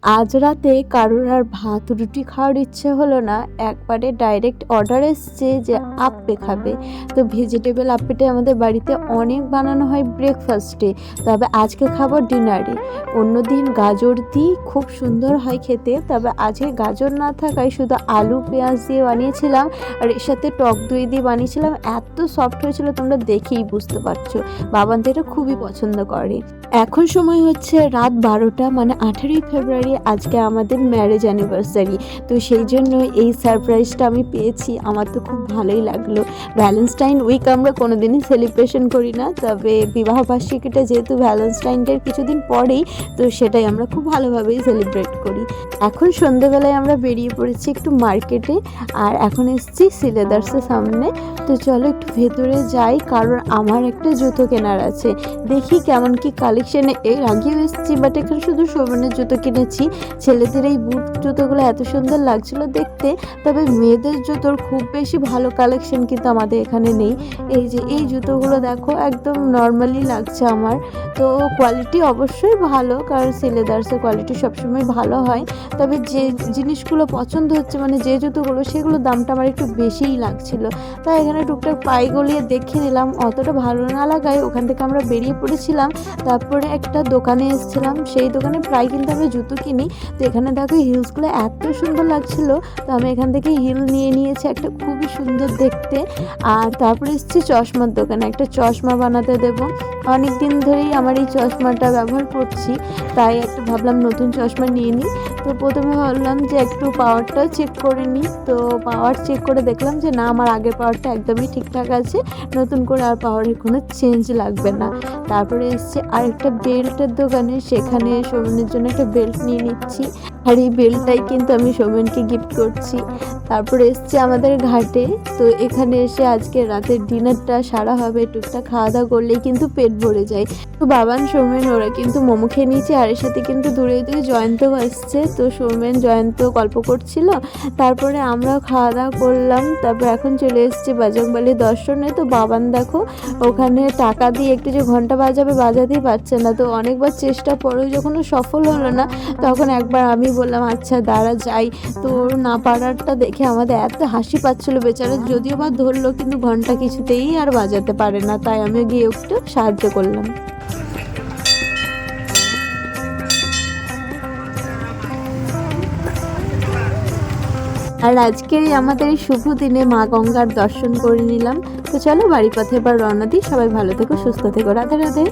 আজ রাতে কারোর আর ভাত রুটি খাওয়ার ইচ্ছে হলো না, একবারে ডাইরেক্ট অর্ডার এসছে যে আপ্পে খাবে। তো ভেজিটেবল আপ্পেটাই আমাদের বাড়িতে অনেক বানানো হয় ব্রেকফাস্টে, তবে আজকে খাবো ডিনারে। অন্যদিন গাজর দিই খুব সুন্দর হয় খেতে, তবে আজকে গাজর না থাকায় শুধু আলু পেঁয়াজ দিয়ে বানিয়েছিলাম, আর এর সাথে টক দই দিয়ে বানিয়েছিলাম। এত সফট হয়েছিল তোমরা দেখেই বুঝতে পারছো। বাবান তো এটা খুবই পছন্দ করে। এখন সময় হচ্ছে রাত 12টা, মানে 18ই ফেব্রুয়ারি আজকে আমাদের ম্যারেজ অ্যানিভার্সারি। তো সেই জন্য এই সারপ্রাইজটা আমি পেয়েছি, আমার তো খুব ভালোই লাগলো। ভ্যালেন্টাইন উইক আমরা কোনোদিনই সেলিব্রেশন করি না, তবে বিবাহবার্ষিকীটা যেহেতু ভ্যালেন্টাইন ডের কিছুদিন পরেই, তো সেটাই আমরা খুব ভালোভাবেই সেলিব্রেট করি। এখন সন্ধ্যেবেলায় আমরা বেরিয়ে পড়েছি একটু মার্কেটে, আর এখন এসেছি সিলেদার্সের সামনে। তো চলো একটু ভেতরে যাই, কারণ আমার একটা জুতো কেনার আছে। দেখি কেমন কি কালেকশানে। এর আগেও এসেছি, বাট এখানে শুধু শোভনের জুতো কিনেছি। ছেলেদের এই বুট জুতোগুলো এত সুন্দর লাগছিল দেখতে, তবে মেয়েদের জুতোর খুব বেশি ভালো কালেকশন কিন্তু আমাদের এখানে নেই। এই যে এই জুতোগুলো দেখো, একদম নর্মালি লাগছে আমার। তো কোয়ালিটি অবশ্যই ভালো, কারণ সিলেদার্সের কোয়ালিটি সবসময় ভালো হয়। তবে যে জিনিসগুলো পছন্দ হচ্ছে, মানে যে জুতোগুলো, সেগুলো দামটা আমার একটু বেশিই লাগছিল। তাই এখানে টুকটাক পাই গলিয়ে দেখে নিলাম। অতটা ভালো না লাগায় ওখান থেকে আমরা বেরিয়ে পড়েছিলাম। তারপরে একটা দোকানে এসেছিলাম, সেই দোকানে প্রায় কিন্তু আমরা জুতো কিনি। তো এখানে দেখো হিলসগুলো এত সুন্দর লাগছিল, তো আমি এখান থেকে হিল নিয়ে নিয়েছি একটা, খুবই সুন্দর দেখতে। আর তারপরে এসেছি চশমার দোকানে, একটা চশমা বানাতে দেবো। অনেক দিন ধরেই আমার এই চশমাটা ব্যবহার করছি, তাই একটু ভাবলাম নতুন চশমা নিয়ে নিই। তো প্রথমে ভাবলাম যে একটু পাওয়ারটাও চেক করে নিই। তো পাওয়ার চেক করে দেখলাম যে না, আমার আগের পাওয়ারটা একদমই ঠিকঠাক আছে, নতুন করে আর পাওয়ারের কোনো চেঞ্জ লাগবে না। তারপরে এসছে আরেকটা বেল্টের দোকানে, সেখানে সৌমেনের জন্য একটা বেল্ট নিয়ে নিচ্ছি। আর এই বেল্টটাই কিন্তু আমি সৌমেনকে গিফট করছি। তারপরে এসছে আমাদের ঘাটে। তো এখানে এসে আজকে রাতের ডিনারটা সারা হবে, টুকটাক খাওয়া দাওয়া করলেই কিন্তু পেট ভরে যায়। তো বাবান সৌমেন ওরা কিন্তু মোমো খেয়ে নিয়েছে, আর এর সাথে কিন্তু দূরে দূরে জয়ন্তও আসছে। তো সৌমেন জয়ন্ত গল্প করছিল, তারপরে আমরাও খাওয়া দাওয়া করলাম। তারপর এখন চলে এসছে বাজরংবলী দর্শনে। তো বাবান দেখো ওখানে টাকা দিয়ে একটু যে ঘন্টা বাজাবে, বাজাতেই পারছে না। তো অনেকবার চেষ্টা পরেও যখন সফল হলো না, তখন একবার আমি বললাম আচ্ছা দাঁড়া যাই। তো ওর না পারারটা দেখে আমাদের এত হাসি পাচ্ছিল বেচারা, যদিও বা ধরলো, কিন্তু ঘন্টা কিছুতেই আর বাজাতে পারে না। তাই আমি গিয়ে একটু সাহায্য করলাম। আর আজকের আমাদের এই শুভ দিনে মা গঙ্গার দর্শন করে নিলাম। তো চলো বাড়ি পথে এবার রওনা দিই। সবাই ভালো থেকো, সুস্থ থেকো, রাধে রাধে।